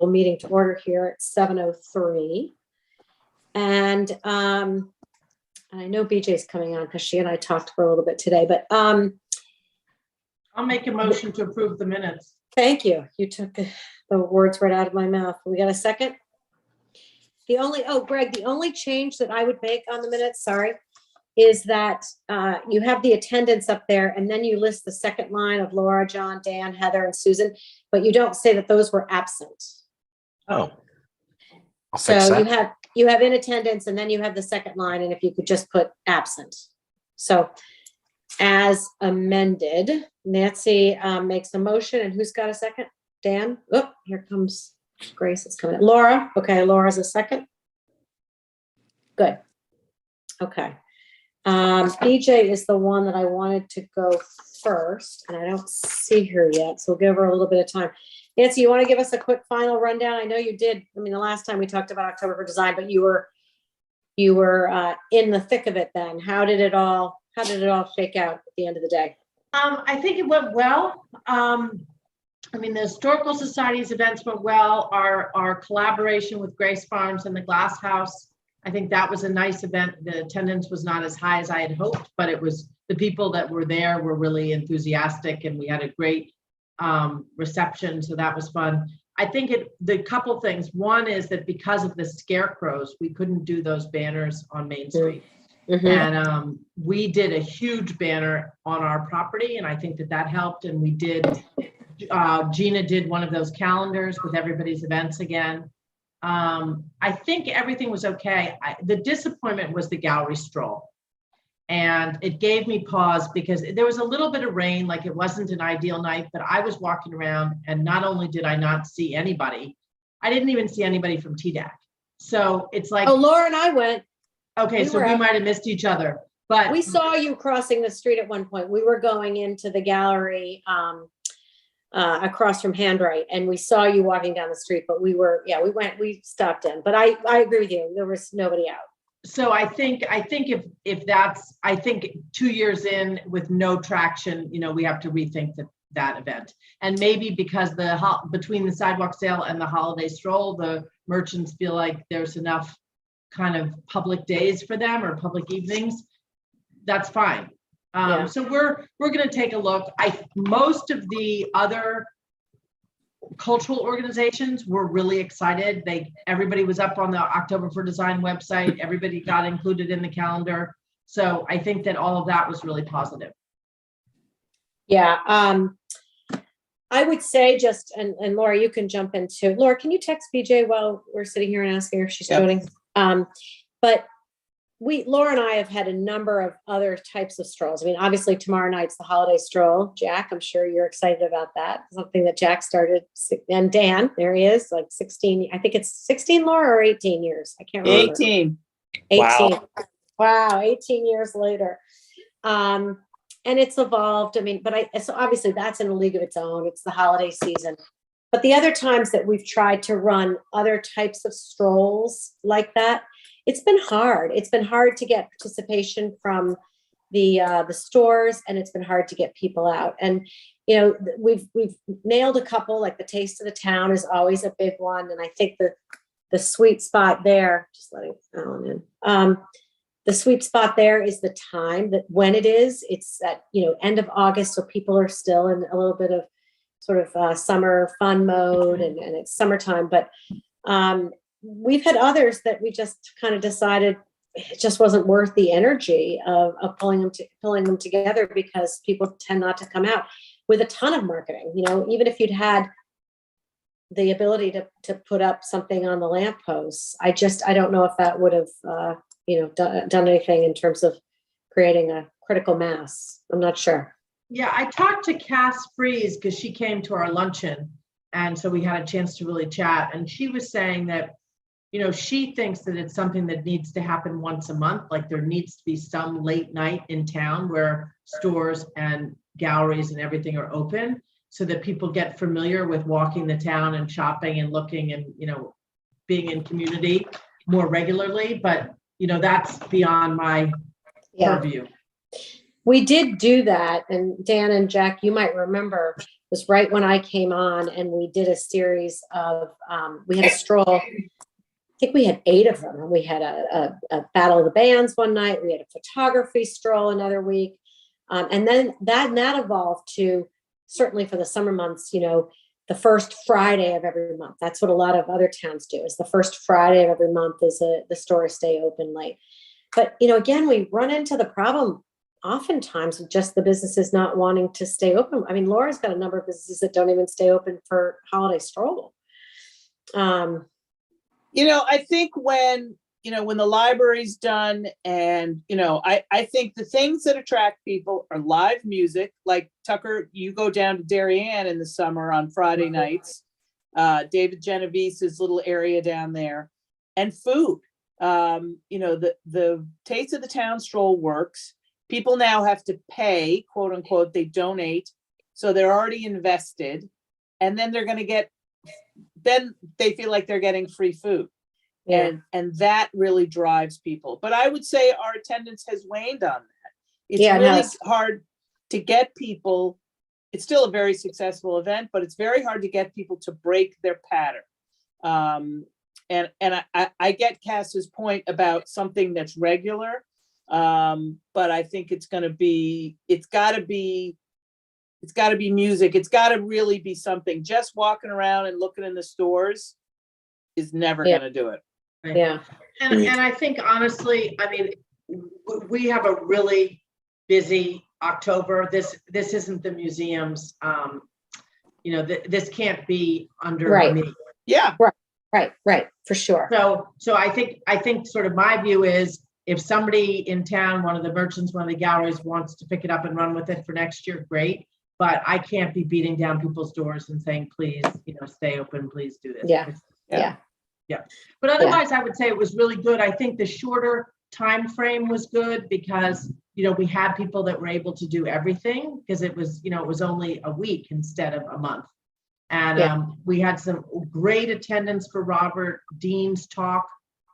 meeting to order here at 7:03. And I know BJ's coming on because she and I talked for a little bit today, but I'll make a motion to approve the minutes. thank you. You took the words right out of my mouth. We got a second? Greg, the only change that I would make on the minutes, sorry, is that you have the attendance up there and then you list the second line of Laura, John, Dan, Heather, and Susan, but you don't say that those were absent. Oh. I'll fix So that. you have in attendance and then you have the second line, and if you could just put absent. So as amended, Nancy makes a motion, and who's got a second? Dan? Oh, here comes Grace, it's coming. Laura, okay, Laura's a second. Good. Okay. BJ is the one that I wanted to go first, and I don't see her yet, so we'll give her a little bit of time. Nancy, you want to give us a quick final rundown? I know you did. I mean, the last time we talked about October for Design, but you were in the thick of it then. How did it all shake out at the end of the day? I think it went well. I mean, the Historical Society's events went well. Our collaboration with Grace Farms and the Glass House, I think that was a nice event. The attendance was not as high as I had hoped, but it was, the people that were there were really enthusiastic, and we had a great reception, so that was fun. I think the couple things. One is that because of the scarecrows, we couldn't do those banners on Main Street. Mm-hmm. And we did a huge banner on our property, and I think that helped. And we did, Gina did one of those calendars with everybody's events again. I think everything was okay. The disappointment was the gallery stroll. And it gave me pause because there was a little bit of rain, like it wasn't an ideal night, but I was walking around, and not only did I not see anybody, I didn't even see anybody from TDAC. So it's like, Oh, Laura and I went. okay, so we might have missed each other, but We saw you crossing the street at one point. We were going into the gallery across from Handwrite, and we saw you walking down the street, but we stopped in. But I agree with you. There was nobody out. so I think if that's, I think 2 years in with no traction, we have to rethink that event. And maybe because between the sidewalk sale and the holiday stroll, the merchants feel like there's enough kind of public days for them, or public evenings. That's fine. Yeah. So we're going to take a look. Most of the other cultural organizations were really excited. Everybody was up on the October for Design website. Everybody got included in the calendar. So I think that all of that was really positive. Yeah. I would say and Laura, you can jump into. Laura, can you text BJ while we're sitting here and asking her if she's joining? But Laura and I have had a number of other types of strolls. I mean, obviously tomorrow night's the holiday stroll. Jack, I'm sure you're excited about that. Something that Jack started, and Dan, there he is, like 16. I think it's 16, Laura, or 18 years. I can't remember. 18. 18. Wow, 18 years later. And it's evolved. I mean, so obviously that's in a league of its own. It's the holiday season. But the other times that we've tried to run other types of strolls like that, it's been hard. It's been hard to get participation from the stores, and it's been hard to get people out. And we've nailed a couple, like the Taste of the Town is always a big one, and I think the sweet spot there. Just letting Alan in. The sweet spot there is the time that when it is. It's at end of August, so people are still in a little bit of sort of summer fun mode, and it's summertime, but. We've had others that we just kind of decided it just wasn't worth the energy of pulling them together, because people tend not to come out with a ton of marketing. Even if you'd had the ability to put up something on the lampposts, I don't know if that would have done anything in terms of creating a critical mass. I'm not sure. Yeah, I talked to Cass Freeze because she came to our luncheon, and so we had a chance to really chat. And she was saying that she thinks that it's something that needs to happen once a month. Like there needs to be some late night in town where stores and galleries and everything are open, so that people get familiar with walking the town and shopping and looking and, being in community more regularly. But, that's beyond my purview. We did do that. And Dan and Jack, you might remember the was right when I came on, and we did a series of, we had a stroll. I think we had 8 of them, and we had a battle of the bands one night. We had a photography stroll another week. And then that evolved to, certainly for the summer months, the first Friday of every month. That's what a lot of other towns do, is the first Friday of every month is the stores stay open late. But, again, we run into the problem oftentimes with just the businesses not wanting to stay open. I mean, Laura's got a number of businesses that don't even stay open for holiday stroll. I think when the library's done, and, I think the things that attract people are live music. Like, Tucker, you go down to Darien in the summer on Friday nights, David Genovese's little area down there, and food. The Taste of the Town stroll works. People now have to pay, quote unquote, they donate. So they're already invested. And then then they feel like they're getting free food. Yeah. And that really drives people. But I would say our attendance has waned on that. It's Yeah, it really has. hard to get people. It's still a very successful event, but it's very hard to get people to break their pattern. And I get Cass's point about something that's regular. But I think it's gotta be music. It's gotta really be something. Just walking around and looking in the stores is never gonna do it. Yeah. And I think, honestly, I mean, we have a really busy October. This isn't the museum's, this can't be under Right. me. Yeah. Right, for sure. So I think sort of my view is, if somebody in town, one of the merchants, one of the galleries wants to pick it up and run with it for next year, great. But I can't be beating down people's doors and saying, please, stay open, please do this. Yeah. But otherwise, I would say it was really good. I think the shorter time frame was good because, we had people that were able to do everything, because it was only a week instead of a month. And we had some great attendance for Robert Dean's talk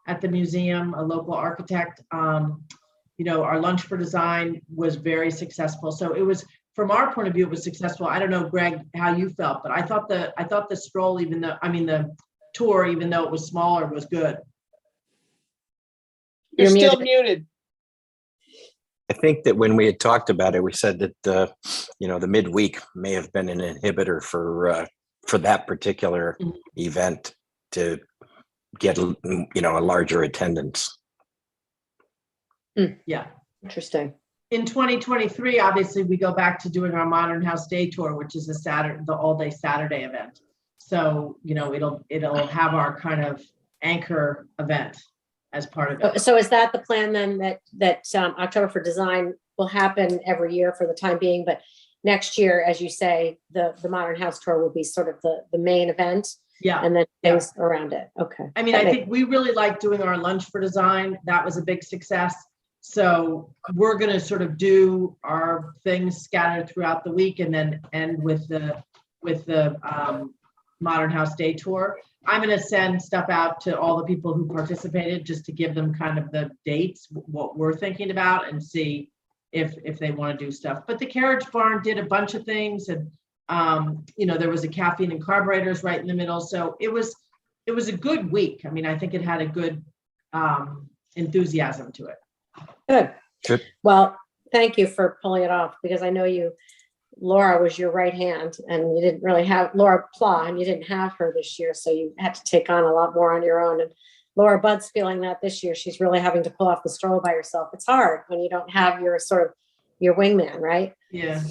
at the museum, a local architect. Our lunch for design was very successful. So it was, from our point of view, it was successful. I don't know, Greg, how you felt, but I thought the stroll, the tour, even though it was smaller, was good. You're You're still muted. I think that when we had talked about it, we said that the midweek may have been an inhibitor for that particular event to get a larger attendance. Yeah. Interesting. In 2023, obviously, we go back to doing our Modern House Day Tour, which is the all-day Saturday event. So, it'll have our kind of anchor event as part of it. So is that the plan then, that October for Design will happen every year for the time being, but next year, as you say, the Modern House Tour will be sort of the main event? Yeah. And then things around it. Okay. I mean, I think we really like doing our Lunch for Design. That was a big success. So we're going to sort of do our things scattered throughout the week, and then end with the Modern House Day Tour. I'm going to send stuff out to all the people who participated, just to give them kind of the dates, what we're thinking about, and see if they want to do stuff. But the Carriage Barn did a bunch of things, and there was a caffeine and carburetors right in the middle. So it was a good week. I mean, I think it had a good enthusiasm to it. Good. Well, thank you for pulling it off, because I know Laura was your right hand, and you didn't really have Laura Pla, and you didn't have her this year. So you had to take on a lot more on your own. And Laura Budd's feeling that this year. She's really having to pull off the stroll by herself. It's hard when you don't have your wingman, right? Yeah.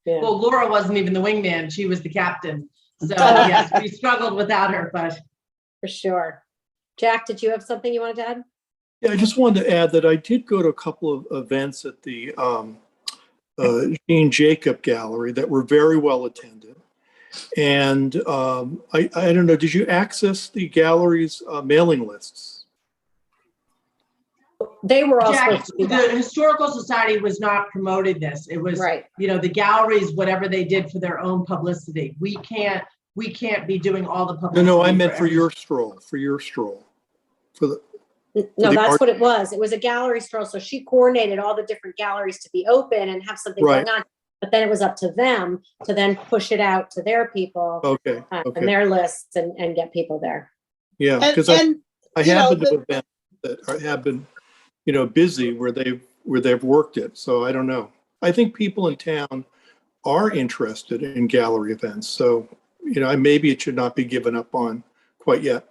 Yeah. Well, Laura wasn't even the wingman. She was the captain. So yes, we struggled without her, but. For sure. Jack, did you have something you wanted to add? Yeah, I just wanted to add that I did go to a couple of events at the Jean Jacob Gallery that were very well attended. And I don't know, did you access the gallery's mailing lists? They were all Jack, supposed to be the Historical Society was not promoting this. It was, right. The galleries, whatever they did for their own publicity. We can't be doing all the publicity. No, I meant for your stroll. No, that's what it was. It was a gallery stroll. So she coordinated all the different galleries to be open and have something Right. going on. But then it was up to them to then push it out to their people Okay, and okay. their lists and get people there. Yeah, And, because and, I you have know, been to events that have been, busy where they've worked it. So I don't know. I think people in town are interested in gallery events. So, maybe it should not be given up on quite yet.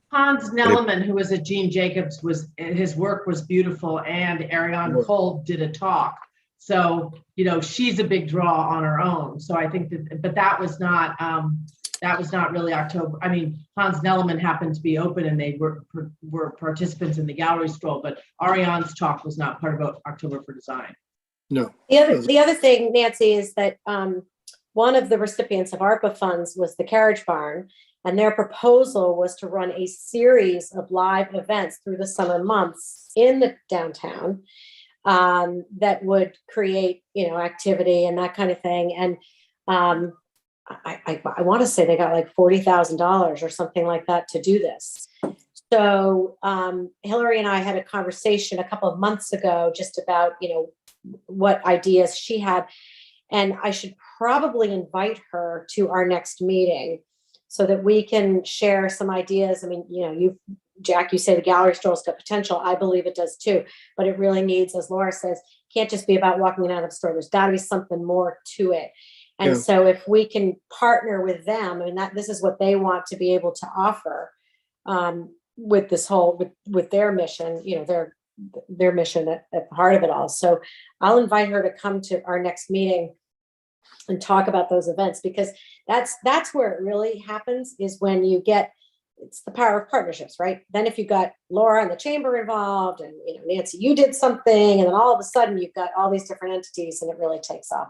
Hans Nelleman, who was at Gene Jacobs, his work was beautiful, and Ariane Right. Cole did a talk. So, she's a big draw on her own. So I think but that was not really October. I mean, Hans Nelleman happened to be open and they were participants in the gallery stroll, but Ariane's talk was not part of October for Design. No. The other thing, Nancy, is that one of the recipients of ARPA funds was the Carriage Barn, and their proposal was to run a series of live events through the summer months in the downtown that would create, activity and that kind of thing. And I want to say they got like $40,000 or something like that to do this. So Hillary and I had a conversation a couple of months ago just about, what ideas she had. And I should probably invite her to our next meeting so that we can share some ideas. I mean, Jack, you say the gallery stroll's got potential. I believe it does too, but it really needs, as Laura says, can't just be about walking out of the store. There's got to be something more to it. And Yeah. so if we can partner with them, I mean, this is what they want to be able to offer with this whole, with their mission, their mission at the heart of it all. So I'll invite her to come to our next meeting and talk about those events, because that's where it really happens, is when it's the power of partnerships, right? Then if you've got Laura and the chamber involved and, Nancy, you did something, and then all of a sudden you've got all these different entities and it really takes off.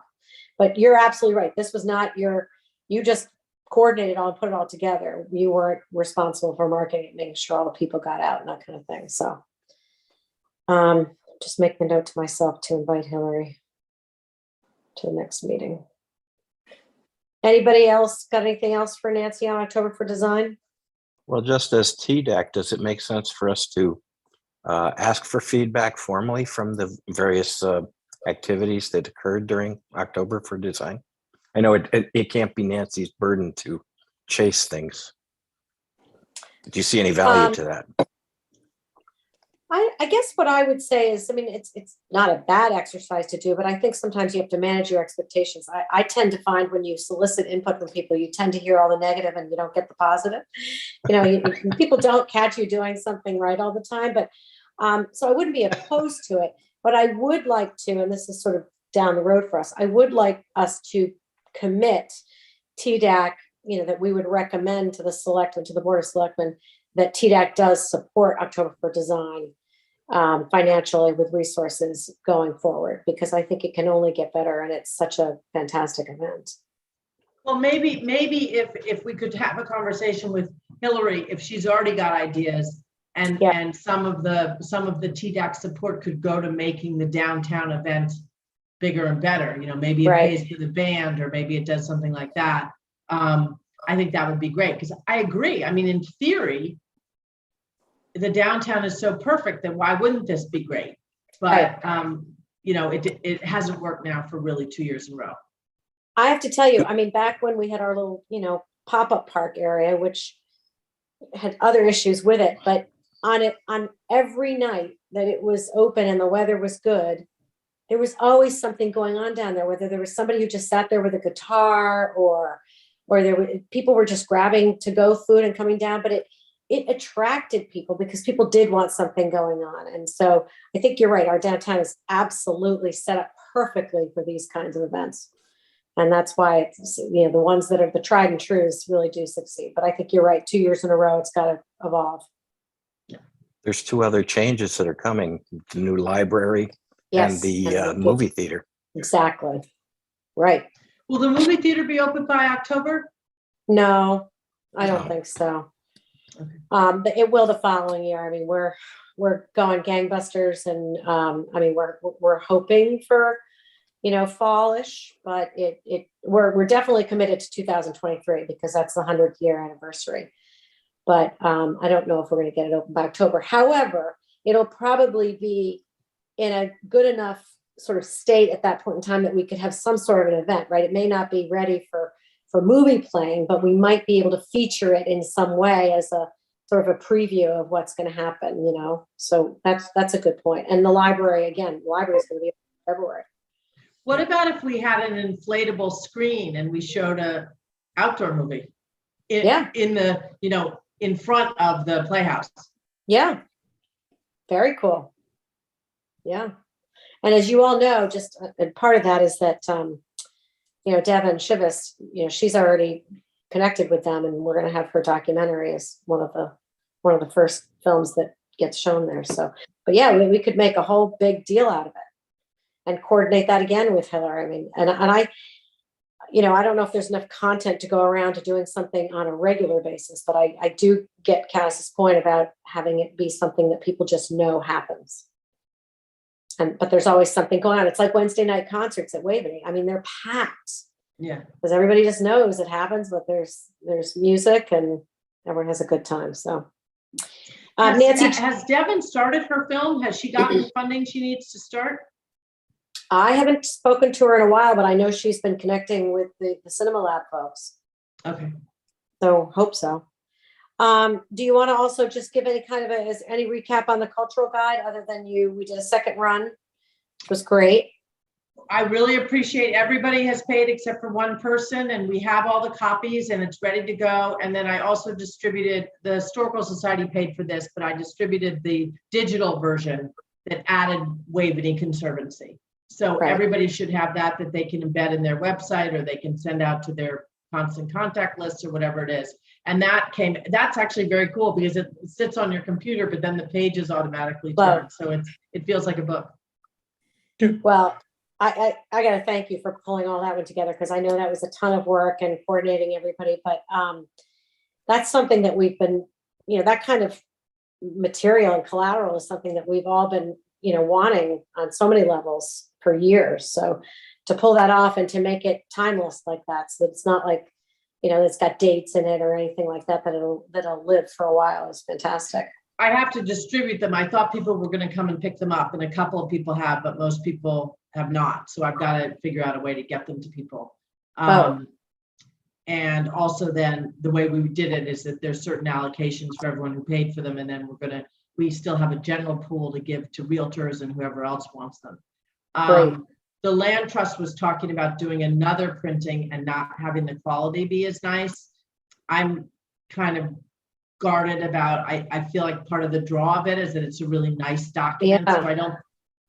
But you're absolutely right. This was not you just coordinated all and put it all together. You weren't responsible for marketing, making sure all the people got out and that kind of thing. So just making a note to myself to invite Hillary to the next meeting. Anybody else got anything else for Nancy on October for Design? Well, just as TDAC, does it make sense for us to ask for feedback formally from the various activities that occurred during October for Design? I know it can't be Nancy's burden to chase things. Do you see any value to that? I guess what I would say is, I mean, it's not a bad exercise to do, but I think sometimes you have to manage your expectations. I tend to find when you solicit input from people, you tend to hear all the negative and you don't get the positive. People don't catch you doing something right all the time, but so I wouldn't be opposed to it, but I would like to, and this is sort of down the road for us, I would like us to commit TDAC, that we would recommend to the Board of Selectmen that TDAC does support October for Design financially with resources going forward, because I think it can only get better and it's such a fantastic event. Well, maybe if we could have a conversation with Hillary, if she's already got ideas, and some of the TDAC support could go to making the downtown event bigger and better. Maybe it pays for the band, or maybe it does something like that. I think that would be great, because I agree. I mean, in theory, the downtown is so perfect that why wouldn't this be great? But it hasn't worked now for really 2 years in a row. I have to tell you, I mean, back when we had our little, pop-up park area, which had other issues with it, but on every night that it was open and the weather was good, there was always something going on down there, whether there was somebody who just sat there with a guitar or people were just grabbing to-go food and coming down, but it attracted people because people did want something going on. And so I think you're right. Our downtown is absolutely set up perfectly for these kinds of events. And that's why it's, the ones that are the tried and trues really do succeed. But I think you're right. 2 years in a row, it's got to evolve. There's two other changes that are coming: the new library and the movie theater. Exactly. Right. Will the movie theater be open by October? No, I don't No. think so. Okay. But it will the following year. I mean, we're going gangbusters, and I mean, we're hoping for, fallish, but we're definitely committed to 2023 because that's the 100th year anniversary. But I don't know if we're going to get it open by October. However, it'll probably be in a good enough sort of state at that point in time that we could have some sort of an event, right? It may not be ready for movie playing, but we might be able to feature it in some way as a sort of a preview of what's going to happen, you know? So that's a good point. And the library, again, the library is going to be in February. What about if we had an inflatable screen and we showed a outdoor movie? Yeah. In the, you know, in front of the Playhouse. Yeah. Very cool. Yeah. And as you all know, just and part of that is that, you know, Devin Shivas, you know, she's already connected with them, and we're going to have her documentary as one of the first films that gets shown there. So, but yeah, we could make a whole big deal out of it and coordinate that again with Heather. I mean, and I, you know, I don't know if there's enough content to go around to doing something on a regular basis, but I do get Cass's point about having it be something that people just know happens. But there's always something going on. It's like Wednesday night concerts at Waveney. I mean, they're packed. Yeah. Because everybody just knows it happens, but there's music and everyone has a good time. So, Nancy, has Devin started her film? Has she gotten the funding she needs to start? I haven't spoken to her in a while, but I know she's been connecting with the Cinema Lab folks. Okay. So hope so. Do you want to also just give any kind of any recap on the cultural guide other than we did a second run? It was great. I really appreciate everybody has paid except for one person, and we have all the copies and it's ready to go. And then I also distributed, the Historical Society paid for this, but I distributed the digital version that added Waveney Conservancy. So Right. Everybody should have that they can embed in their website, or they can send out to their constant contact list or whatever it is. And that's actually very cool because it sits on your computer, but then the pages automatically turn. So it feels like a book. Well, I got to thank you for pulling all that one together, because I know that was a ton of work and coordinating everybody. But that's something that we've been, you know, that kind of material and collateral is something that we've all been, you know, wanting on so many levels for years. So to pull that off and to make it timeless like that, so that it's not like, you know, it's got dates in it or anything like that, that'll live for a while is fantastic. I have to distribute them. I thought people were going to come and pick them up, and a couple of people have, but most people have not. So I've got to figure out a way to get them to people. And also then the way we did it is that there's certain allocations for everyone who paid for them. And then we still have a general pool to give to realtors and whoever else wants them. The Land Trust was talking about doing another printing and not having the quality be as nice. I'm kind of guarded about, I feel like part of the draw of it is that it's a really nice document. Yeah. So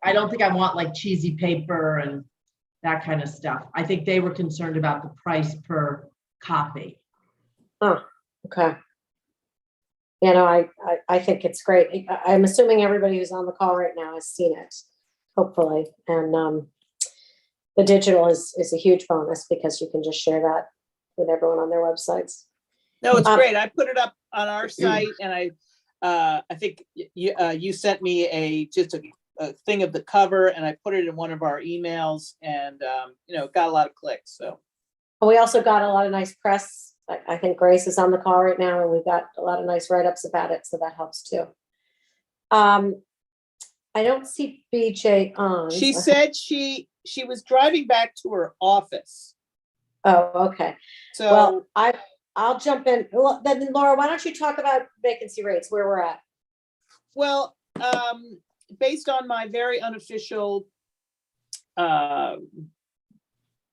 I don't think I want like cheesy paper and that kind of stuff. I think they were concerned about the price per copy. Oh, okay. You know, I think it's great. I'm assuming everybody who's on the call right now has seen it, hopefully. And the digital is a huge bonus because you can just share that with everyone on their websites. No, it's great. I put it up on our site, and I think you sent me just a thing of the cover, and I put it in one of our emails, and you know, got a lot of clicks. So we also got a lot of nice press. I think Grace is on the call right now, and we've got a lot of nice write-ups about it, so that helps too. I don't see BJ on. she said she was driving back to her office. Oh, okay. So Well, I'll jump in. Well, then Laura, why don't you talk about vacancy rates, where we're at? Well, based on my very unofficial, you know,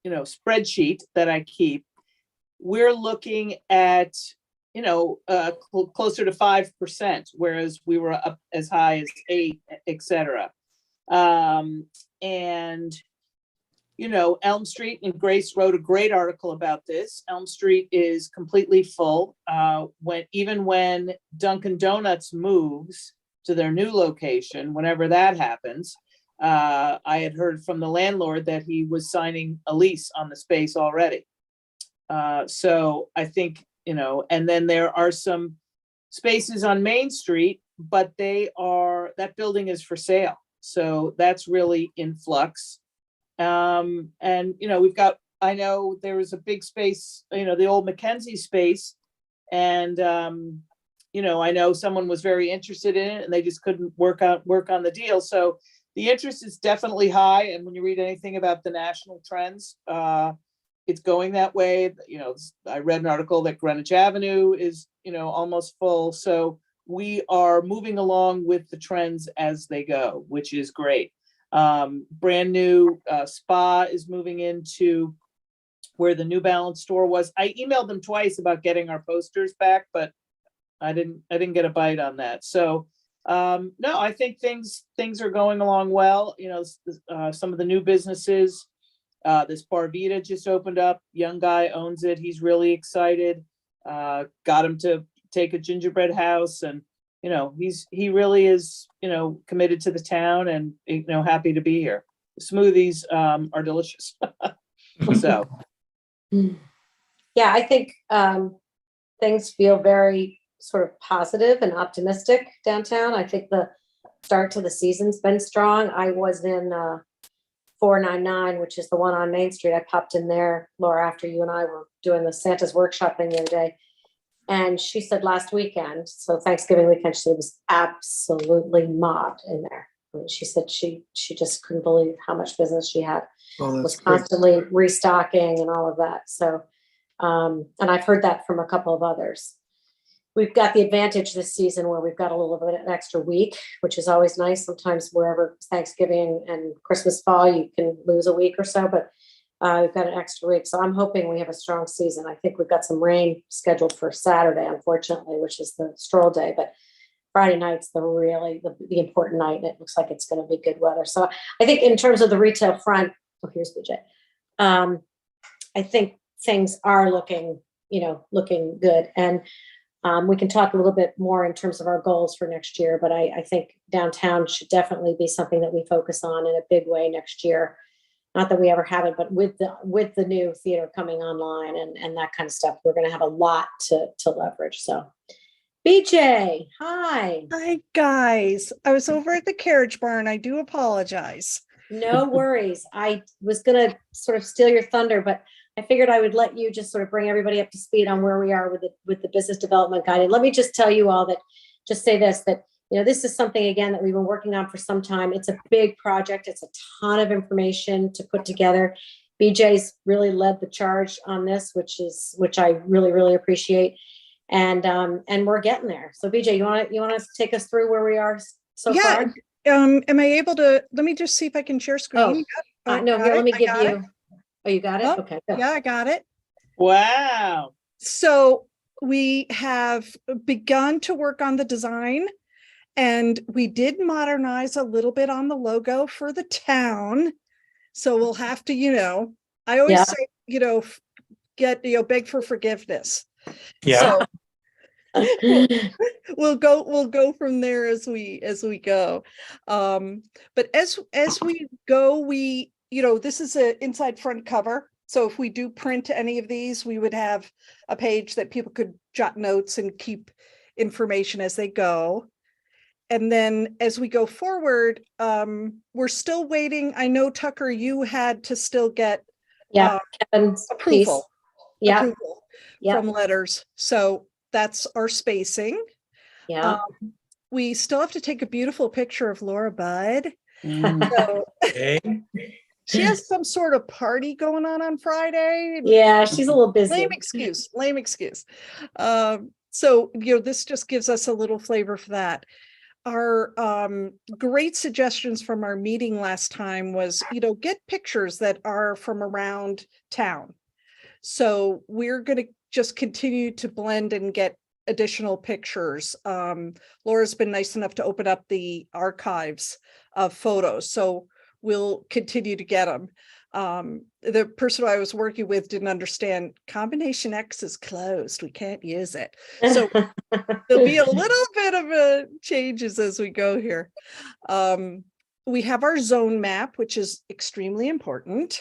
spreadsheet that I keep, we're looking at, you know, closer to 5%, whereas we were up as high as 8, et cetera. And, you know, Elm Street, and Grace wrote a great article about this. Elm Street is completely full. Even when Dunkin' Donuts moves to their new location, whenever that happens, I had heard from the landlord that he was signing a lease on the space already. So I think, you know, and then there are some spaces on Main Street, but that building is for sale. So that's really in flux. And, you know, I know there was a big space, you know, the old Mackenzie space. And, you know, I know someone was very interested in it and they just couldn't work on the deal. So the interest is definitely high. And when you read anything about the national trends, it's going that way. You know, I read an article that Greenwich Avenue is, you know, almost full. So we are moving along with the trends as they go, which is great. Brand new spa is moving into where the New Balance store was. I emailed them twice about getting our posters back, but I didn't get a bite on that. So no, I think things are going along well. You know, some of the new businesses, this Bar Vita just opened up. Young guy owns it. He's really excited. Got him to take a gingerbread house, and you know, he really is, you know, committed to the town, and you know, happy to be here. The smoothies are delicious. So Yeah, I think things feel very sort of positive and optimistic downtown. I think the start to the season's been strong. I was in 499, which is the one on Main Street. I popped in there, Laura, after you and I were doing the Santa's workshop thing the other day. And she said last weekend, so Thanksgiving weekend, she said it was absolutely mobbed in there. I mean, she said she just couldn't believe how much business she had. Oh, Was that's great. constantly restocking and all of that. So, and I've heard that from a couple of others. We've got the advantage this season where we've got a little bit of an extra week, which is always nice. Sometimes wherever Thanksgiving and Christmas fall, you can lose a week or so, but we've got an extra week. So I'm hoping we have a strong season. I think we've got some rain scheduled for Saturday, unfortunately, which is the stroll day, but Friday night's the important night. And it looks like it's going to be good weather. So I think in terms of the retail front, oh, here's BJ. I think things are looking good. And we can talk a little bit more in terms of our goals for next year, but I think downtown should definitely be something that we focus on in a big way next year. Not that we ever haven't, but with the new theater coming online and that kind of stuff, we're going to have a lot to leverage. So BJ, hi. Hi, guys. I was over at the carriage barn. I do apologize. No worries. I was going to sort of steal your thunder, but I figured I would let you just sort of bring everybody up to speed on where we are with the business development guide. And let me just tell you all that, just say this, that, you know, this is something, again, that we've been working on for some time. It's a big project. It's a ton of information to put together. BJ's really led the charge on this, which I really, really appreciate. And we're getting there. So BJ, you want to take us through where we are so far? Am I able to, let me just see if I can share screen. No, here, let me give you. Oh, you got it? Oh, Okay. Good. Yeah, I got it. wow. So we have begun to work on the design, and we did modernize a little bit on the logo for the town. So we'll have to, I always say, beg for forgiveness. Yeah. So we'll go from there as we go. But as we go, this is an inside front cover. So if we do print any of these, we would have a page that people could jot notes and keep information as they go. And then as we go forward, we're still waiting. I know, Tucker, you had to still get Kevin's approval. piece. Yeah. Approval from letters. So that's our spacing. Yeah. We still have to take a beautiful picture of Laura Budd. Mm. So Okay. she has some sort of party going on Friday. Yeah, she's a little busy. Lame excuse. So, this just gives us a little flavor for that. Our great suggestions from our meeting last time was, get pictures that are from around town. So we're going to just continue to blend and get additional pictures. Laura's been nice enough to open up the archives of photos, so we'll continue to get them. The person I was working with didn't understand combination X is closed. We can't use it. So there'll be a little bit of changes as we go here. We have our zone map, which is extremely important.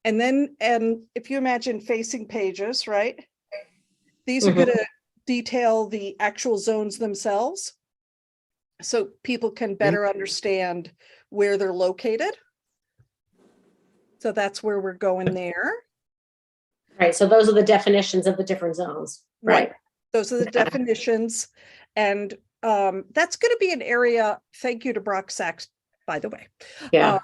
And if you imagine facing pages, right? These are going to detail the actual zones themselves, so people can better understand where they're located. So that's where we're going there. Right. So those are the definitions of the different zones. Right. Those are the definitions. And that's going to be an area, thank you to Brock Sachs, by the way. Yeah,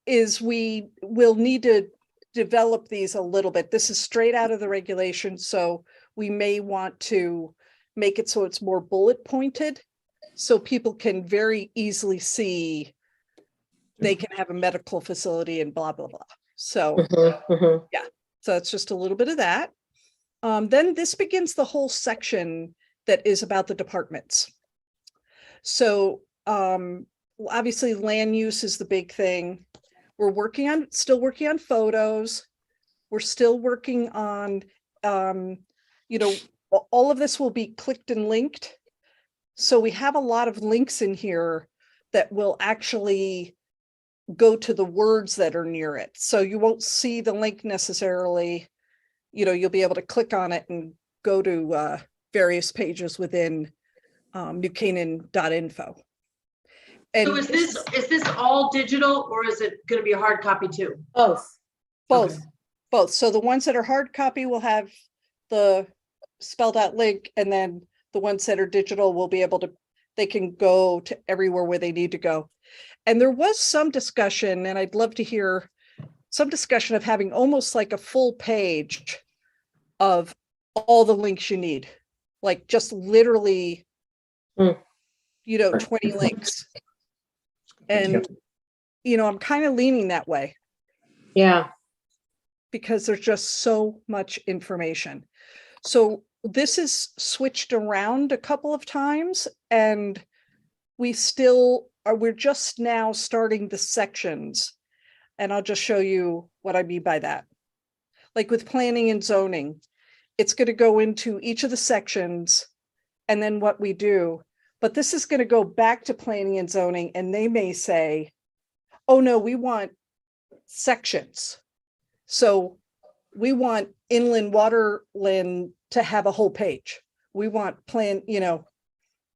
Is we will need to develop these a little bit. This is straight out of the regulation, so we may want to make it so it's more bullet pointed, so people can very easily see they can have a medical facility and blah, blah, blah. So, mhm, mhm. so it's just a little bit of that. Then this begins the whole section that is about the departments. So, obviously land use is the big thing. We're still working on photos. We're still working on, all of this will be clicked and linked. So we have a lot of links in here that will actually go to the words that are near it. So you won't see the link necessarily. You'll be able to click on it and go to various pages within newcanaan.info. And So is this all digital or is it going to be a hard copy too? Both. both, Okay. both. So the ones that are hard copy will have the spelled out link, and then the ones that are digital will be able to, they can go to everywhere where they need to go. And there was some discussion, and I'd love to hear some discussion of having almost like a full page of all the links you need, like just literally, Mm. 20 links. And, I'm kind of leaning that way Yeah, because there's just so much information. So this is switched around a couple of times, and we're just now starting the sections. And I'll just show you what I mean by that. Like with planning and zoning, it's going to go into each of the sections and then what we do. But this is going to go back to planning and zoning, and they may say, oh no, we want sections. So we want inland waterland to have a whole page. We want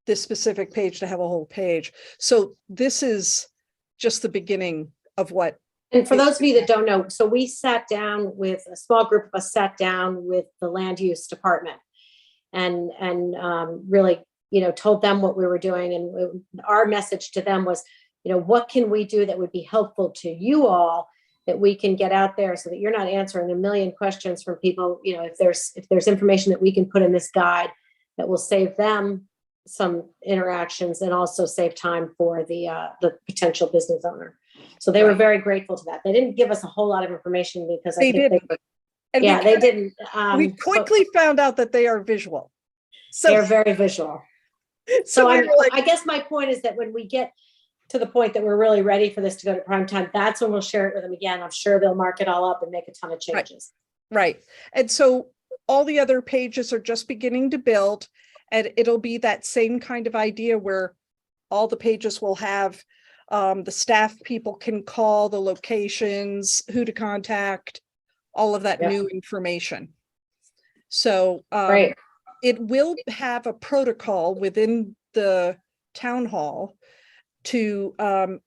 this specific page to have a whole page. So this is just the beginning of what. and for those of you that don't know, so we sat down with, a small group of us sat down with the land use department and really, told them what we were doing. And our message to them was, what can we do that would be helpful to you all, that we can get out there so that you're not answering a million questions from people. If there's information that we can put in this guide that will save them some interactions and also save time for the potential business owner. So they were very grateful to that. They didn't give us a whole lot of information because I They think didn't. And yeah, they didn't. we but quickly found out that they are visual. they're So, very visual. so So we were like, I guess my point is that when we get to the point that we're really ready for this to go to prime time, that's when we'll share it with them again. I'm sure they'll mark it all up and make a ton of changes. right. And so all the other pages are just beginning to build, and it'll be that same kind of idea where all the pages will have the staff people can call, the locations, who to contact, all of that Yeah. new information. So Right. it will have a protocol within the town hall to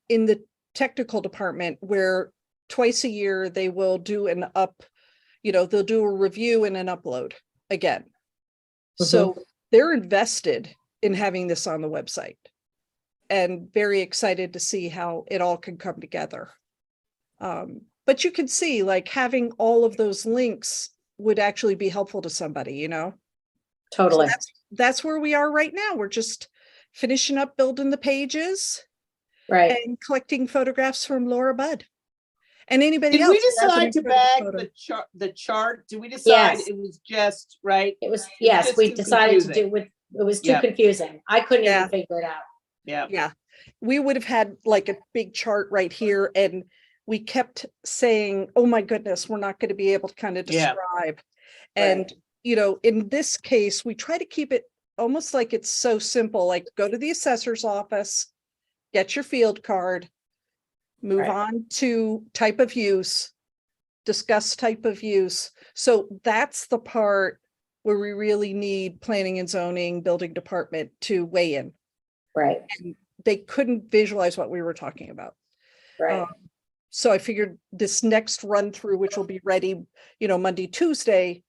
in the technical department, where twice a year they will do they'll do a review and an upload again. So they're invested in having this on the website and very excited to see how it all can come together. But you can see, like, having all of those links would actually be helpful to somebody, Totally. So that's where we are right now. We're just finishing up building the pages Right. and collecting photographs from Laura Budd. And anybody Did else. we who has an decide to incredible bag photo. the chart? Did we decide Yes. it was just, right? It was, It's yes, just we too decided to confusing. do with, it was too Yeah. confusing. I couldn't Yeah. even figure it out. Yeah. Yeah, we would have had like a big chart right here, and we kept saying, oh my goodness, we're not going to be able to kind of Yeah. describe. And, in this case, we try to keep it almost like it's so simple, like go to the assessor's office, get your field card, move Right. on to type of use, discuss type of use. So that's the part where we really need planning and zoning, building department to weigh in. Right. They couldn't visualize what we were talking about. Right. So I figured this next run through, which will be ready, Monday, Tuesday,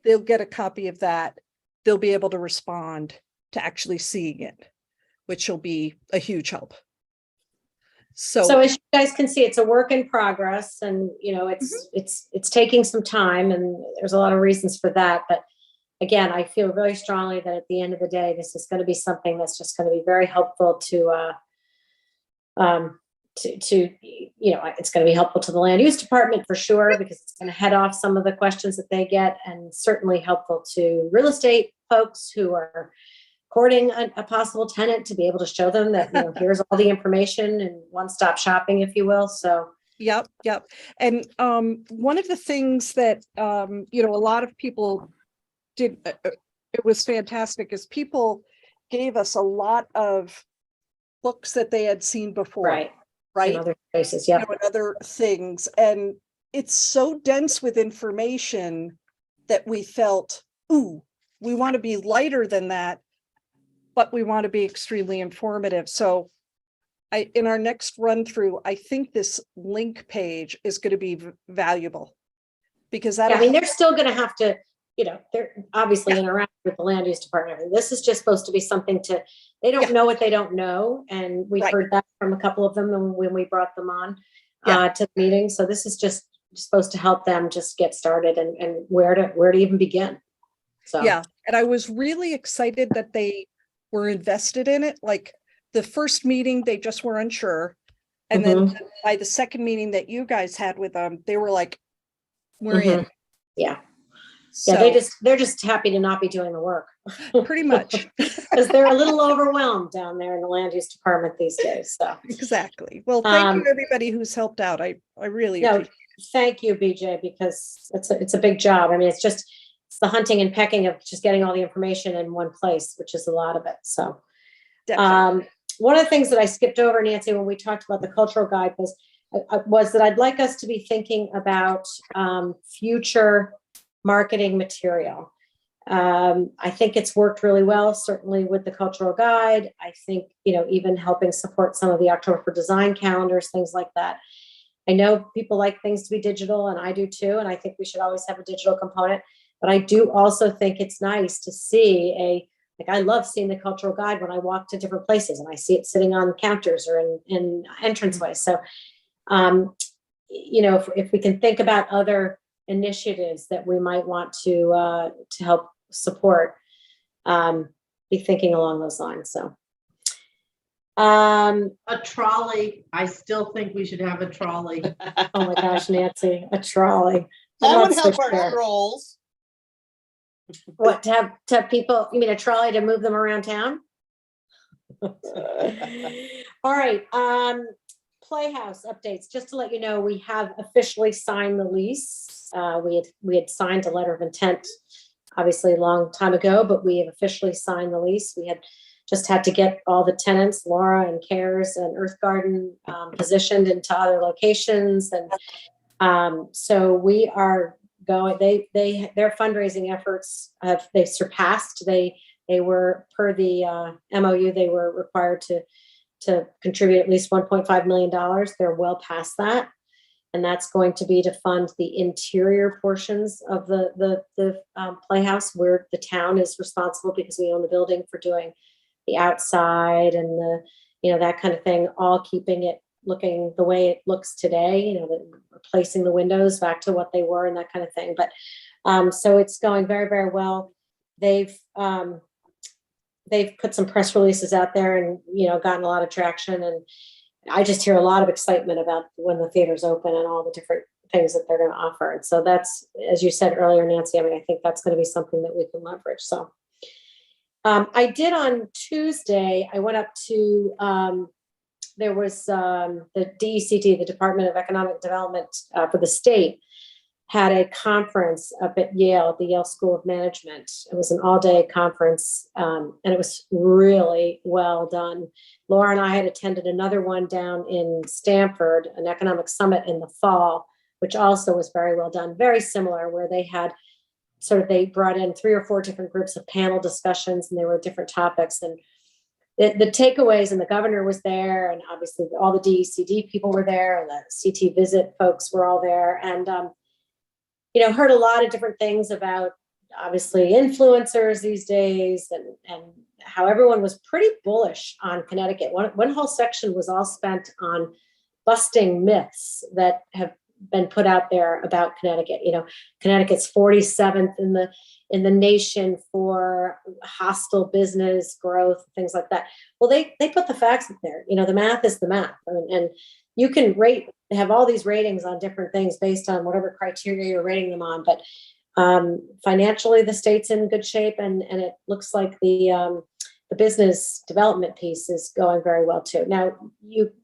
they'll get a copy of that. They'll be able to respond to actually seeing it, which will be a huge help. So as you guys can see, it's a work in progress, and it's taking some time, and there's a lot of reasons for that. But again, I feel very strongly that at the end of the day, this is going to be something that's just going to be very helpful to it's going to be helpful to the land use department for sure, because it's going to head off some of the questions that they get, and certainly helpful to real estate folks who are courting a possible tenant, to be able to show them that, here's all the information and one-stop shopping, if you will. So Yep. And one of the things that a lot of people did, it was fantastic, is people gave us a lot of books that they had seen before. right. Right. In other places, yeah. And other things. And it's so dense with information that we felt, ooh, we want to be lighter than that, but we want to be extremely informative. So in our next run through, I think this link page is going to be valuable, because Yeah, I mean, they're still going to have to, they're obviously interact with the land use department. This is just supposed to be something they don't know what they don't know. And we've heard that from a couple of them when we brought them on to the meeting. So this is just supposed to help them just get started and where to even begin. So yeah. And I was really excited that they were invested in it. Like the first meeting, they just were unsure. And then by the second meeting that you guys had with them, they were like, we're in. Yeah. So, yeah, they're just happy to not be doing the work. pretty much. Because they're a little overwhelmed down there in the land use department these days. So Exactly. Well, thank you everybody who's helped out. I really appreciate it. Thank you, BJ, because it's a big job. I mean, it's the hunting and pecking of just getting all the information in one place, which is a lot of it. So Definitely. one of the things that I skipped over, Nancy, when we talked about the cultural guide was that I'd like us to be thinking about future marketing material. I think it's worked really well, certainly with the cultural guide. I think, even helping support some of the October for Design calendars, things like that. I know people like things to be digital, and I do too. And I think we should always have a digital component. But I do also think it's nice to see I love seeing the cultural guide when I walk to different places and I see it sitting on counters or in entranceways. So, if we can think about other initiatives that we might want to help support, be thinking along those lines. So, A trolley. I still think we should have a trolley. oh my gosh, Nancy, a trolley. That would Let's help switch our there. strolls. What, to have people, you mean a trolley to move them around town? All right, Playhouse updates. Just to let you know, we have officially signed the lease. We had signed a letter of intent, obviously a long time ago, but we have officially signed the lease. We had just had to get all the tenants, Laura and Cares and Earth Garden, positioned into other locations. And so we are going, their fundraising efforts they surpassed. They were, per the MOU, they were required to contribute at least $1.5 million. They're well past that. And that's going to be to fund the interior portions of the Playhouse, where the town is responsible, because we own the building, for doing the outside and that kind of thing, all keeping it looking the way it looks today, replacing the windows back to what they were and that kind of thing. But so it's going very, very well. They've put some press releases out there and, gotten a lot of traction. And I just hear a lot of excitement about when the theater's open and all the different things that they're going to offer. And so that's, as you said earlier, Nancy, I think that's going to be something that we can leverage. So I did on Tuesday, I went up to, there was the DECD, the Department of Economic Development for the state, had a conference up at Yale, at the Yale School of Management. It was an all-day conference, and it was really well done. Laura and I had attended another one down in Stanford, an economic summit in the fall, which also was very well done, very similar, where they had they brought in 3 or 4 different groups of panel discussions, and there were different topics. And the takeaways, and the governor was there, and obviously all the DECD people were there, and the CT Visit folks were all there, and heard a lot of different things about, obviously, influencers these days, and how everyone was pretty bullish on Connecticut. One whole section was all spent on busting myths that have been put out there about Connecticut. You know, Connecticut's 47th in the nation for hostile business growth, things like that. Well, they put the facts in there. You know, the math is the math, and you can have all these ratings on different things based on whatever criteria you're rating them on. But financially, the state's in good shape, and it looks like the business development piece is going very well too. Now,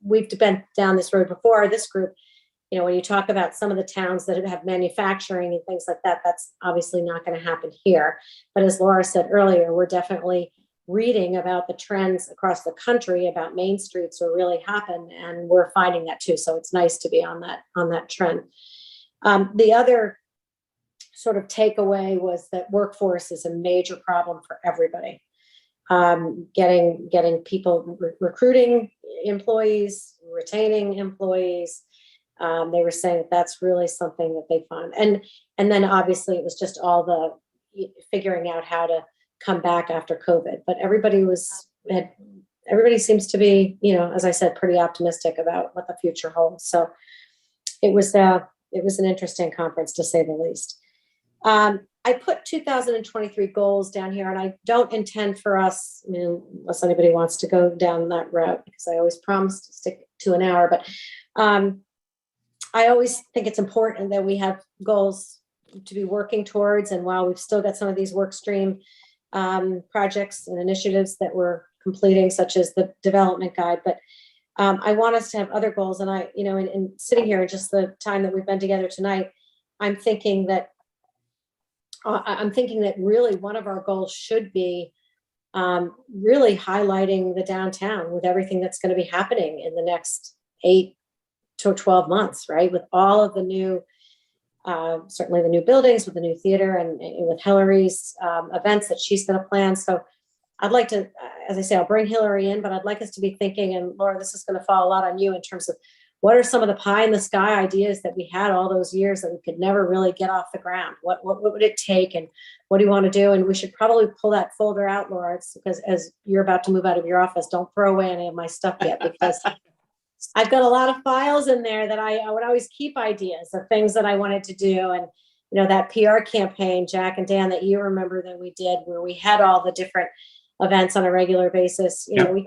we've been down this road before. This group, you know, when you talk about some of the towns that have manufacturing and things like that, that's obviously not going to happen here. But as Laura said earlier, we're definitely reading about the trends across the country about main streets will really happen, and we're finding that too. So it's nice to be on that trend. The other sort of takeaway was that workforce is a major problem for everybody. Getting people, recruiting employees, retaining employees. They were saying that that's really something that they found. And then obviously it was just all the figuring out how to come back after COVID. But everybody seems to be, you know, as I said, pretty optimistic about what the future holds. So it was an interesting conference, to say the least. I put 2023 goals down here, and I don't intend for us, I mean, unless anybody wants to go down that route, because I always promise to stick to an hour, but I always think it's important that we have goals to be working towards. And while we've still got some of these work stream projects and initiatives that we're completing, such as the development guide, but I want us to have other goals. And I, you know, in sitting here, just the time that we've been together tonight, I'm thinking that really one of our goals should be really highlighting the downtown with everything that's going to be happening in the next 8 to 12 months, right? With all of the new, certainly the new buildings, with the new theater, and with Hillary's events that she's going to plan. So I'd like to, as I say, I'll bring Hillary in, but I'd like us to be thinking, and Laura, this is going to fall a lot on you in terms of what are some of the pie in the sky ideas that we had all those years that we could never really get off the ground? What would it take, and what do you want to do? And we should probably pull that folder out, Laura, because as you're about to move out of your office, don't throw away any of my stuff yet, because I've got a lot of files in there that I would always keep ideas of things that I wanted to do. And, you know, that PR campaign, Jack and Dan, that you remember that we did, where we had all the different events on a regular basis, you know, we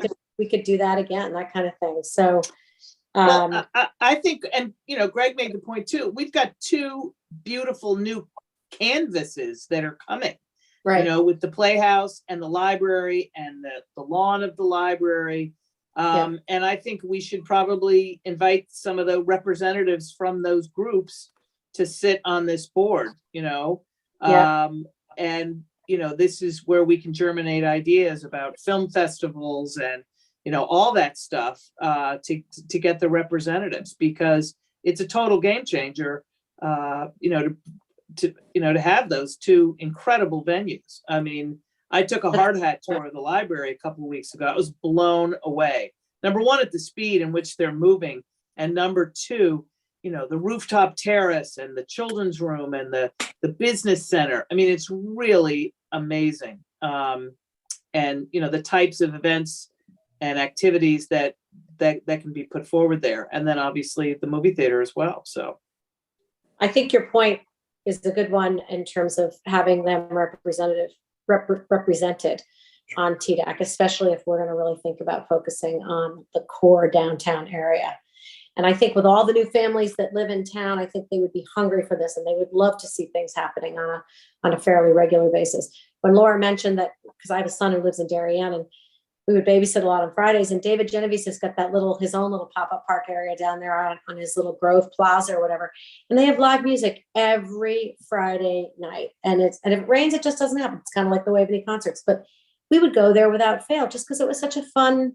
could do that again, that kind of thing. So, well, I think, and, you know, Greg made the point too, we've got 2 beautiful new canvases that are coming, right. You know, with the Playhouse and the library and the lawn of the library. And I think we should probably invite some of the representatives from those groups to sit on this board, you know. And, you know, this is where we can germinate ideas about film festivals and, you know, all that stuff to get the representatives, because it's a total game changer, you know, to have those 2 incredible venues. I mean, I took a hard hat tour of the library a couple of weeks ago. I was blown away. Number 1, at the speed in which they're moving. And number 2, you know, the rooftop terrace and the children's room and the business center. I mean, it's really amazing. And, you know, the types of events and activities that can be put forward there. And then obviously the movie theater as well. So I think your point is a good one in terms of having them represented on TDAC, especially if we're going to really think about focusing on the core downtown area. And I think with all the new families that live in town, I think they would be hungry for this, and they would love to see things happening on a fairly regular basis. When Laura mentioned that, because I have a son who lives in Darien, and we would babysit a lot on Fridays, and David Genovese has got his own little pop-up park area down there on his little Grove Plaza or whatever. And they have live music every Friday night. And if it rains, it just doesn't happen. It's kind of like the Waverly concerts, but we would go there without fail, just because it was such a fun,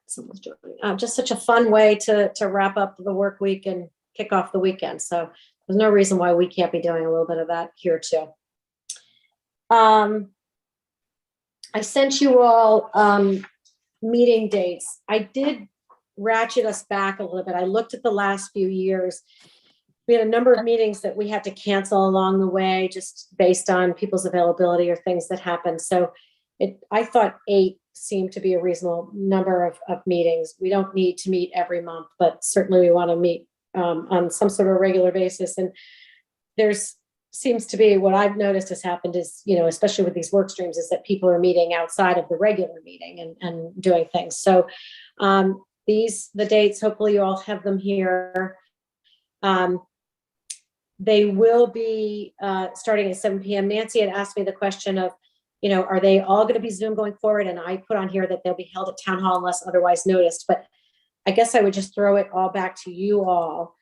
someone's joining, just such a fun way to wrap up the work week and kick off the weekend. So there's no reason why we can't be doing a little bit of that here too. I sent you all meeting dates. I did ratchet us back a little bit. I looked at the last few years. We had a number of meetings that we had to cancel along the way, just based on people's availability or things that happened. So I thought 8 seemed to be a reasonable number of meetings. We don't need to meet every month, but certainly we want to meet on some sort of regular basis. And there's seems to be, what I've noticed has happened is, especially with these work streams, is that people are meeting outside of the regular meeting and doing things. So the dates, hopefully you all have them here. They will be starting at 7 p.m. Nancy had asked me the question of, are they all going to be Zoom going forward? And I put on here that they'll be held at Town Hall unless otherwise noticed. But I guess I would just throw it all back to you all.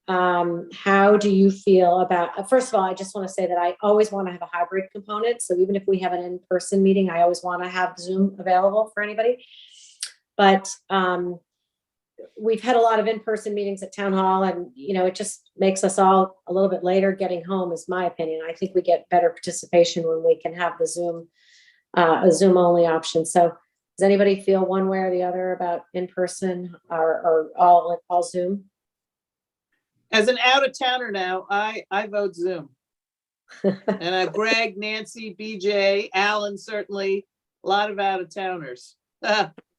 How do you feel about, first of all, I just want to say that I always want to have a hybrid component. So even if we have an in-person meeting, I always want to have Zoom available for anybody. But we've had a lot of in-person meetings at Town Hall, and it just makes us all a little bit later getting home, is my opinion. I think we get better participation when we can have the Zoom, a Zoom only option. So does anybody feel one way or the other about in-person or all Zoom? As an out-of-towner now, I vote Zoom. And Greg, Nancy, BJ, Alan, certainly, a lot of out-of-towners.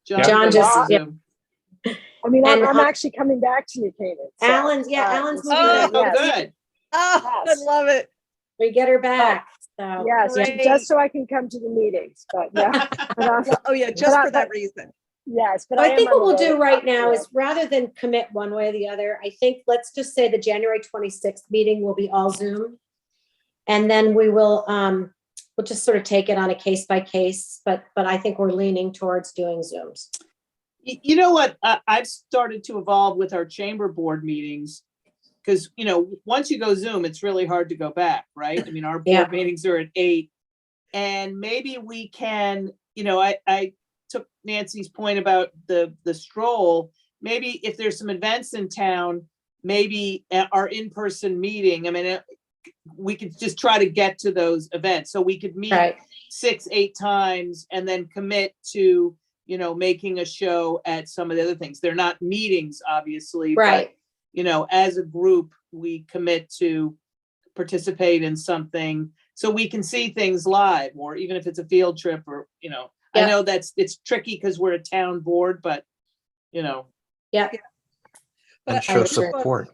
John goes just- to Zoom. I mean, And, I'm actually coming back to New Canaan. so, Alan's moving yes, in. Oh, yes, good. Oh, I love it. We get her back. So Yes, Great. just so I can come to the meetings, but yeah. But, Oh, yeah, just But- for that reason. yes, but I think am what we'll on the do road. right now Yeah. is, rather than commit one way or the other, I think let's just say the January 26th meeting will be all Zoom. And then we will, we'll just sort of take it on a case by case, but I think we're leaning towards doing Zooms. You know what? I've started to evolve with our chamber board meetings. Because, once you go Zoom, it's really hard to go back, right? I mean, our Yeah. board meetings are at 8. And maybe we can, I took Nancy's point about the stroll. Maybe if there's some events in town, maybe at our in-person meeting, I mean, we could just try to get to those events. So we could meet Right. 6-8 times and then commit to, making a show at some of the other things. They're not meetings, obviously. Right. But, as a group, we commit to participate in something so we can see things live, or even if it's a field trip or, Yeah. I know it's tricky because we're a town board, but, Yeah. But And I show love- support.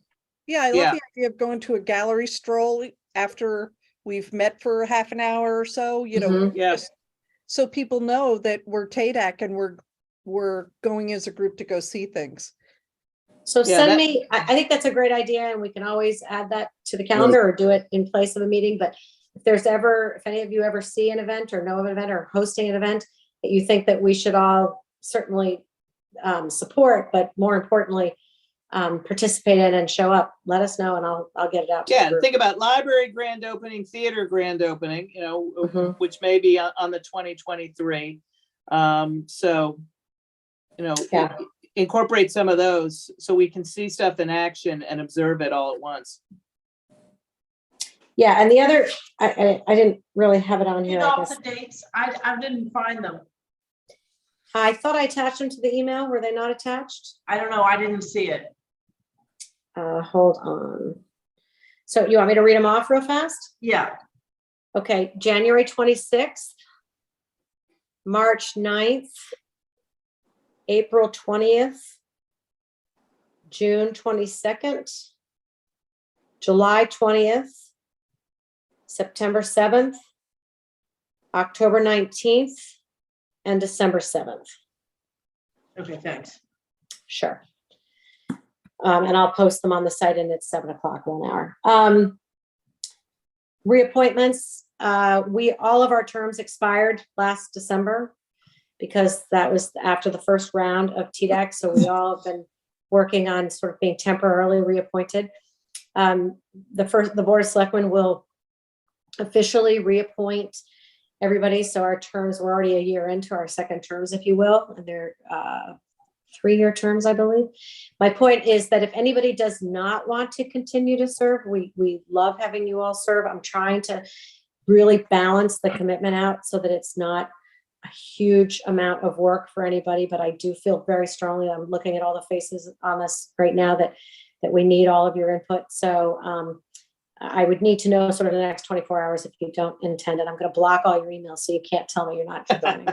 Yeah, I love Yeah. the idea of going to a gallery stroll after we've met for half an hour or so, Mhm. Yeah. just so people know that we're TADAC and we're going as a group to go see things. So Yeah, send that- me, I think that's a great idea, and we can always add that to the calendar or do it in place of a meeting. But if any of you ever see an event or know of an event or hosting an event that you think that we should all certainly support, but more importantly, participate in and show up, let us know and I'll get it out. to the Yeah, group. think about library grand opening, theater grand opening, Mhm. which may be on the 2023. So, Yeah. incorporate some of those so we can see stuff in action and observe it all at once. Yeah, and the other, I didn't really have it on here, Read I off guess. the dates. I didn't find them. I thought I attached them to the email. Were they not attached? I don't know. I didn't see it. Hold on. So you want me to read them off real fast? Yeah. Okay, January 26th, March 9th, April 20th, June 22nd, July 20th, September 7th, October 19th, and December 7th. Okay, thanks. Sure. And I'll post them on the site, and it's 7:00, 1 hour. Reappointments, all of our terms expired last December because that was after the first round of TDEC. So we all have been working on sort of being temporarily reappointed. The Board of Selectmen will officially reappoint everybody. So our terms, we're already a year into our second terms, if you will, and they're 3-year terms, I believe. My point is that if anybody does not want to continue to serve, we love having you all serve. I'm trying to really balance the commitment out so that it's not a huge amount of work for anybody, but I do feel very strongly, I'm looking at all the faces on this right now, that we need all of your input. So I would need to know sort of the next 24 hours if you don't intend it. I'm going to block all your emails so you can't tell me you're not joining.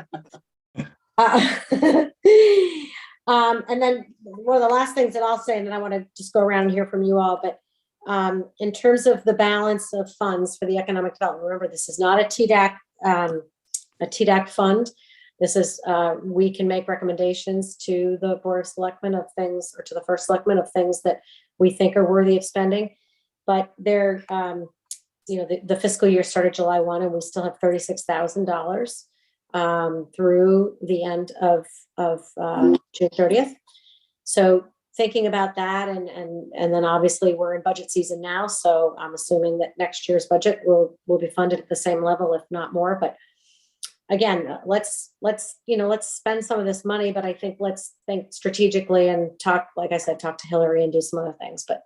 And then one of the last things that I'll say, and then I want to just go around and hear from you all, but in terms of the balance of funds for the economic development, remember, this is not a TDAC fund. This is, we can make recommendations to the Board of Selectmen of things, or to the First Selectman of things that we think are worthy of spending. But they're, the fiscal year started July 1, and we still have $36,000 through the end of June 30th. So thinking about that, and then obviously we're in budget season now, so I'm assuming that next year's budget will be funded at the same level, if not more. But again, let's spend some of this money, but I think let's think strategically and talk, like I said, talk to Hillary and do some other things. But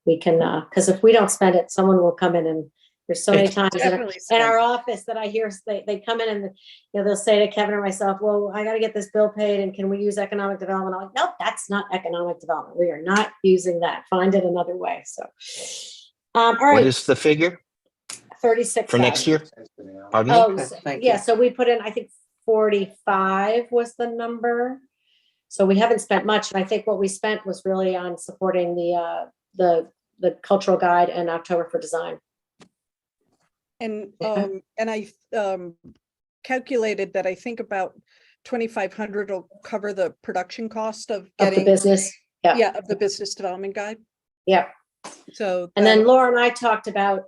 we can, because if we don't spend it, someone will come in, and there's so many times in our office that I hear they come in and they'll say to Kevin or myself, well, I got to get this bill paid, and can we use economic development? I'm like, nope, that's not economic development. We are not using that. Find it another way. So, all right. What is the figure 36 for next year? Pardon me? Oh, Thank yeah. you. So we put in, I think 45 was the number. So we haven't spent much. And I think what we spent was really on supporting the cultural guide and October for Design. And Okay. I calculated that I think about 2,500 will cover the production cost of Of the getting, business. Yeah. yeah, of the business development guide. Yeah. So And then that- Laura and I talked about,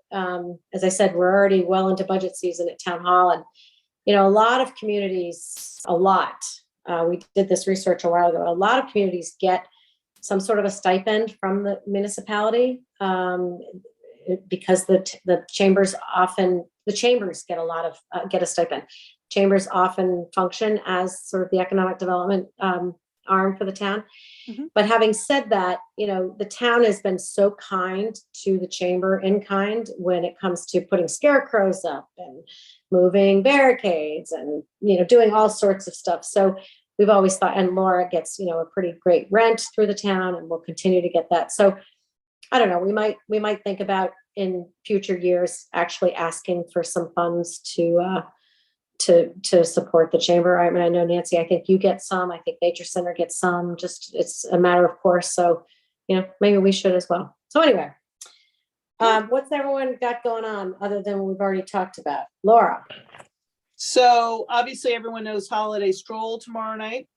as I said, we're already well into budget season at Town Hall. And, a lot of communities, we did this research a while ago, a lot of communities get some sort of a stipend from the municipality, because the chambers get get a stipend. Chambers often function as sort of the economic development arm for the town. Mhm. But having said that, the town has been so kind to the chamber in kind when it comes to putting scarecrows up and moving barricades and, doing all sorts of stuff. So we've always thought, and Laura gets, a pretty great rent through the town, and we'll continue to get that. So I don't know, we might think about in future years actually asking for some funds to support the chamber. I mean, I know, Nancy, I think you get some, I think Nature Center gets some, just, it's a matter of course. So, maybe we should as well. So anyway, what's everyone got going on other than what we've already talked about? Laura. So obviously everyone knows Holiday Stroll tomorrow night,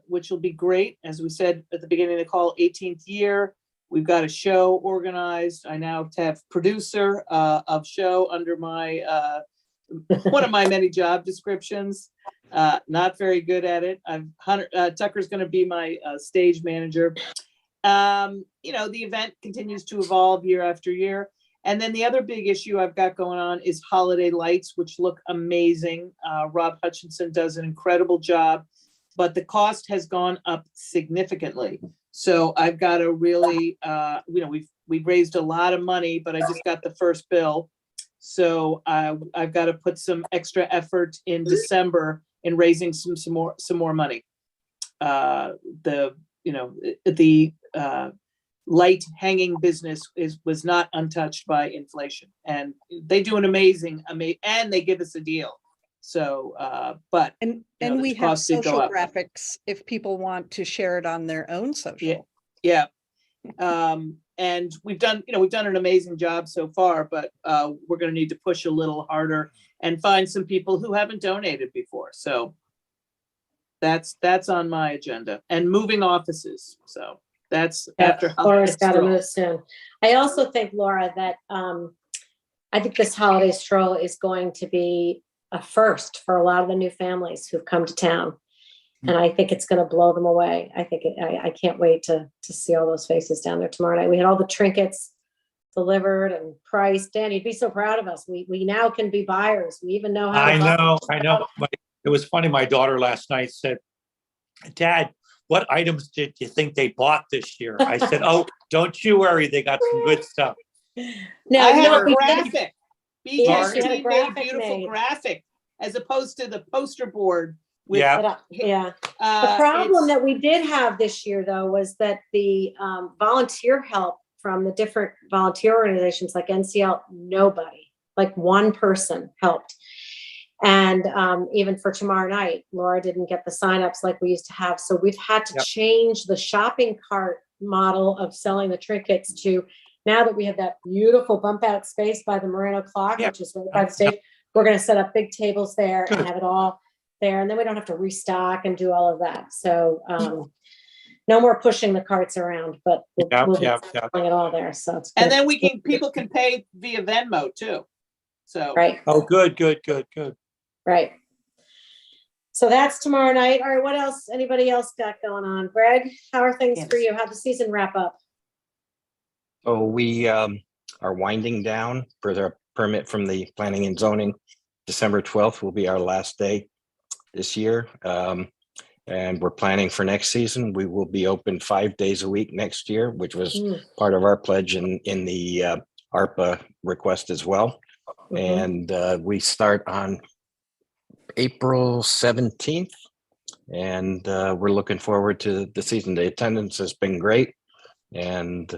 which will be great. As we said at the beginning of the call, 18th year. We've got a show organized. I now have producer of show under my one of my many job descriptions. Not very good at it. Tucker's going to be my stage manager. The event continues to evolve year after year. And then the other big issue I've got going on is holiday lights, which look amazing. Rob Hutchinson does an incredible job, but the cost has gone up significantly. So I've got to really, we've raised a lot of money, but I just got the first bill. So I've got to put some extra effort in December in raising some more money. The light hanging business was not untouched by inflation, and they do an amazing, and they give us a deal. So, but and the we have cost did go social up. graphics if people want to share it on their own social. Yeah. And we've done an amazing job so far, but we're going to need to push a little harder and find some people who haven't donated before. So that's on my agenda, and moving offices. So that's after. Laura's got to move soon. I also think, Laura, that I think this holiday stroll is going to be a first for a lot of the new families who've come to town. And I think it's going to blow them away. I can't wait to see all those faces down there tomorrow night. We had all the trinkets delivered and priced. Dan, you'd be so proud of us. We now can be buyers. We even know how to I know. It was funny. My daughter last night said, "Dad, what items did you think they bought this year?" I said, "Oh, don't you worry. They got some good stuff." No, I you know have what a we did? graphic. Yes, BJ you had a made a graphic beautiful made. graphic as opposed to the poster board. With, Yeah. Yeah. The problem that we did have this year, though, was that the volunteer help from the different volunteer organizations like NCL, nobody, like one person helped. And even for tomorrow night, Laura didn't get the signups like we used to have. So we've had to Yep. change the shopping cart model of selling the trinkets to now that we have that beautiful bump out space by the Moreno clock, Yep. which is right by the stage. We're going to set up big tables there and Good. have it all there. And then we don't have to restock and do all of that. So no more pushing the carts around, but we'll be Yeah. selling it all there. So it's And good. then people can pay via Venmo too. So. Right. Oh, good. Right. So that's tomorrow night. All right, what else? Anybody else got going on? Greg, how are things for Yes. you? How'd the season wrap up? So we are winding down for the permit from the planning and zoning. December 12th will be our last day this year. And we're planning for next season. We will be open 5 days a week next year, which was Mm, part of our pledge in the ARPA request as well. mhm. And we start on April 17th. And we're looking forward to the season. The attendance has been great. And,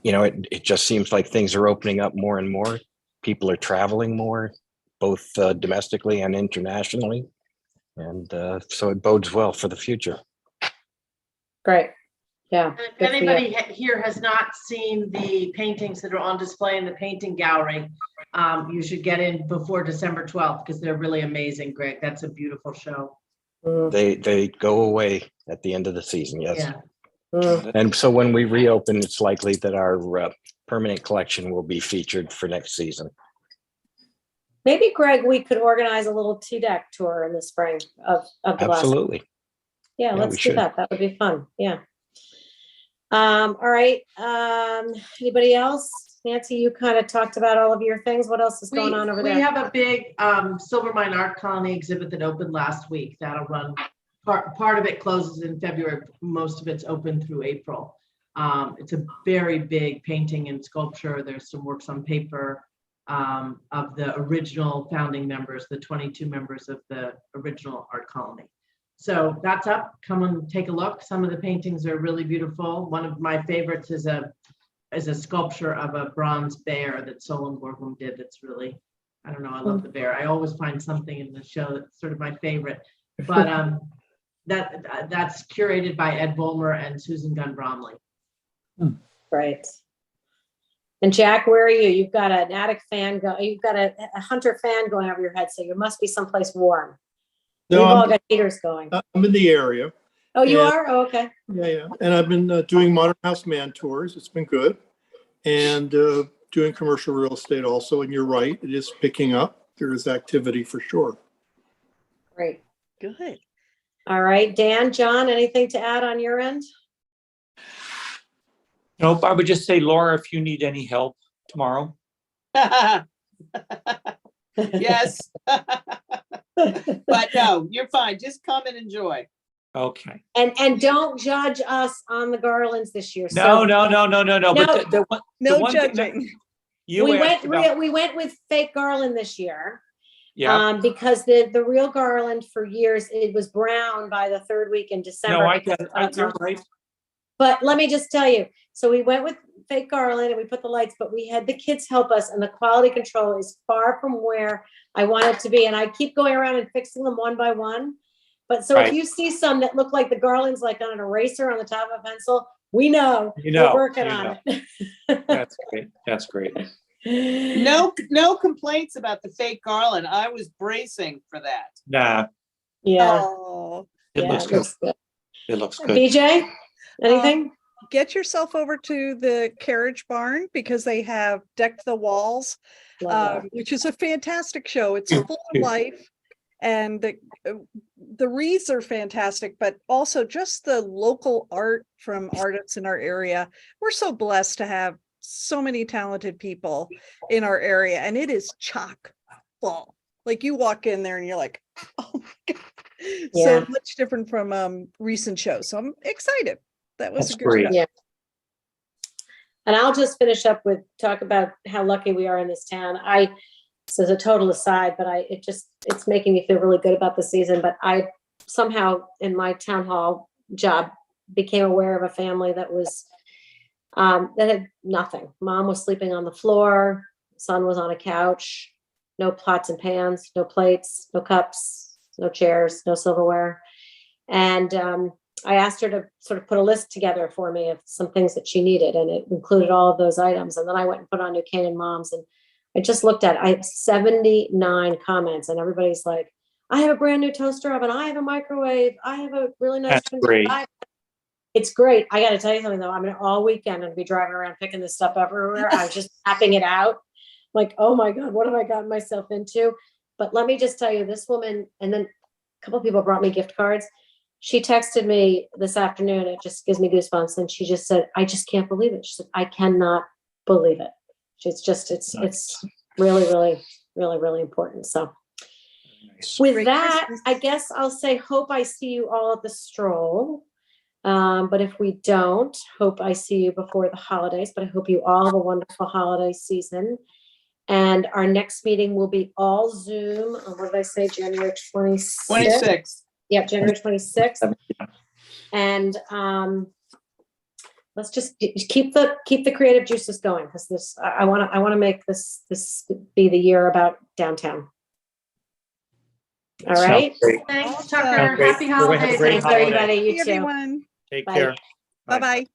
you know, it just seems like things are opening up more and more. People are traveling more, both domestically and internationally. And so it bodes well for the future. Great. Yeah. And if good for you. anybody here has not seen the paintings that are on display in the painting gallery, you should get in before December 12th because they're really amazing, Greg. That's a beautiful show. Mm, They go away at the end of the season, yes. Yeah. mm. And so when we reopen, it's likely that our permanent collection will be featured for next season. Maybe, Greg, we could organize a little T-Deck tour in the spring of the last. Absolutely. Yeah, Yeah, let's we do should. that. That would be fun. Yeah. All right. Anybody else? Nancy, you kind of talked about all of your things. What else is going on over We there? have a big Silver Mine Art Colony exhibit that opened last week. That'll run, part of it closes in February, most of it's open through April. It's a very big painting and sculpture. There's some works on paper of the original founding members, the 22 members of the original art colony. So that's up. Come and take a look. Some of the paintings are really beautiful. One of my favorites is a sculpture of a bronze bear that Solon Borglum did. That's really, I don't know, I love the bear. I always find something in the show that's sort of my favorite. But that's curated by Ed Bulmer and Susan Gunn Bromley. Right. And Jack, where are you? You've got an attic fan you've got a Hunter fan going over your head, so you must be someplace warm. We've No, all got heaters going. I'm in the area. Oh, you yeah. are? Oh, okay. Yeah. And I've been doing Modern House Man tours. It's been good. And doing commercial real estate also. And you're right, it is picking up. There is activity for sure. Great. Good. All right, Dan, John, anything to add on your end? Nope, I would just say, Laura, if you need any help tomorrow. Yes. But no, you're fine. Just come and enjoy. Okay. And don't judge us on the garlands this year. No. So But the No one thing that judging. you we asked about, we went with fake garland this year. yeah. Because the real garland for years, it was brown by the third week in December. No, I get it. You're right. But let me just tell you, so we went with fake garland and we put the lights, but we had the kids help us, and the quality control is far from where I want it to be. And I keep going around and fixing them one by one. But so if Right. you see some that look like the garland's like on an eraser on the top of a pencil, we know You know, we're working you on know. it. That's great. That's great. No complaints about the fake garland. I was bracing for that. Nah, Yeah. Oh, it Yeah, looks it good. looks good. It looks good. BJ, anything? get yourself over to the Carriage Barn because they have Decked the Walls, Love that. which is a fantastic show. It's full of Yeah. life, and the wreaths are fantastic, but also just the local art from artists in our area. We're so blessed to have so many talented people in our area, and it is chock full. Like you walk in there and you're like, oh my God. Yeah. So much different from recent shows. So I'm excited. That was That's a good great. show. Yeah. And I'll just finish up with talk about how lucky we are in this town. This is a total aside, but it's making me feel really good about the season. But I somehow in my town hall job became aware of a family that was that had nothing. Mom was sleeping on the floor, son was on a couch, no pots and pans, no plates, no cups, no chairs, no silverware. And I asked her to sort of put a list together for me of some things that she needed, and it included all of those items. And then I went and put on New Canaan Moms, and I just looked at it. I have 79 comments, and everybody's like, I have a brand new toaster oven, I have a microwave, I have a really nice That's great. It's great. I got to tell you something though. I'm gonna all weekend. I'm gonna be driving around picking this stuff everywhere. I was just tapping it out, like, oh my god, what have I gotten myself into? But let me just tell you, this woman, and then a couple of people brought me gift cards. She texted me this afternoon. It just gives me goosebumps, and she just said, "I just can't believe it." She said, "I cannot believe it." It's just, it's really, really, really, really important. So. Nice. With Merry that, Christmas. I guess I'll say, hope I see you all at the stroll. But if we don't, hope I see you before the holidays, but I hope you all have a wonderful holiday season. And our next meeting will be all Zoom. What did I say? January 26th? 26. Yeah, January 26th. And let's just keep the creative juices going, because this, I want to make this be the year about downtown. All Sounds right. great. Thanks, Awesome. Tucker. Sounds great. Happy Everyone have a holidays. great Thanks, holiday. everybody. You Hey, too. everyone. Take Bye. care. Bye-bye.